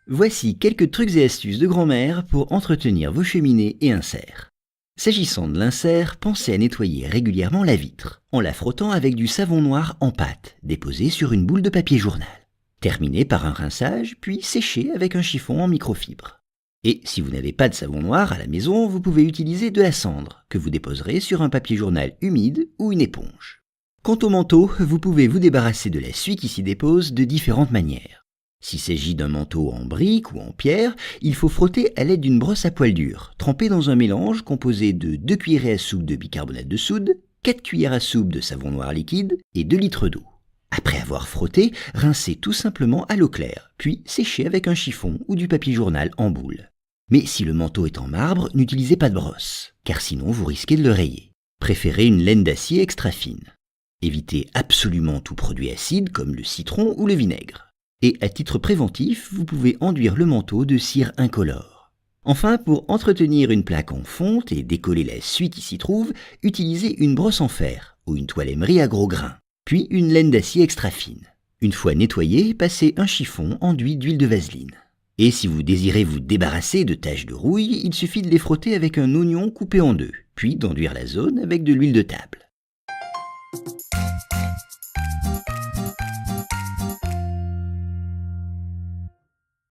Voici quelques trucs et astuces de grand-mère pour entretenir vos cheminées et inserts. S'agissant de l'insert, pensez à nettoyer régulièrement la vitre, en la frottant avec du savon noir en pâte, déposé sur une boule de papier journal. Terminez par un rinçage, puis séchez avec un chiffon en microfibre. Et si vous n'avez pas de savon noir à la maison, vous pouvez utiliser de la cendre, que vous déposerez sur un papier journal humide ou une éponge. Quant au manteau, vous pouvez vous débarrasser de la suie qui s'y dépose de différentes manières. S'il s'agit d'un manteau en brique ou en pierre, il faut frotter à l'aide d'une brosse à poil dur, trempée dans un mélange composé de 2 cuillerées à soupe de bicarbonate de soude, 4 cuillères à soupe de savon noir liquide et 2 litres d'eau. Après avoir frotté, rincez tout simplement à l'eau claire, puis séchez avec un chiffon ou du papier journal en boule. Mais si le manteau est en marbre, n'utilisez pas de brosse, car sinon vous risquez de le rayer. Préférez une laine d'acier extra fine. Évitez absolument tout produit acide comme le citron ou le vinaigre. Et à titre préventif, vous pouvez enduire le manteau de cire incolore. Enfin, pour entretenir une plaque en fonte et décoller la suie qui s'y trouve, utilisez une brosse en fer ou une toile émerie à gros grains, puis une laine d'acier extra fine. Une fois nettoyé, passez un chiffon enduit d'huile de vaseline. Et si vous désirez vous débarrasser de taches de rouille, il suffit de les frotter avec un oignon coupé en deux, puis d'enduire la zone avec de l'huile de table.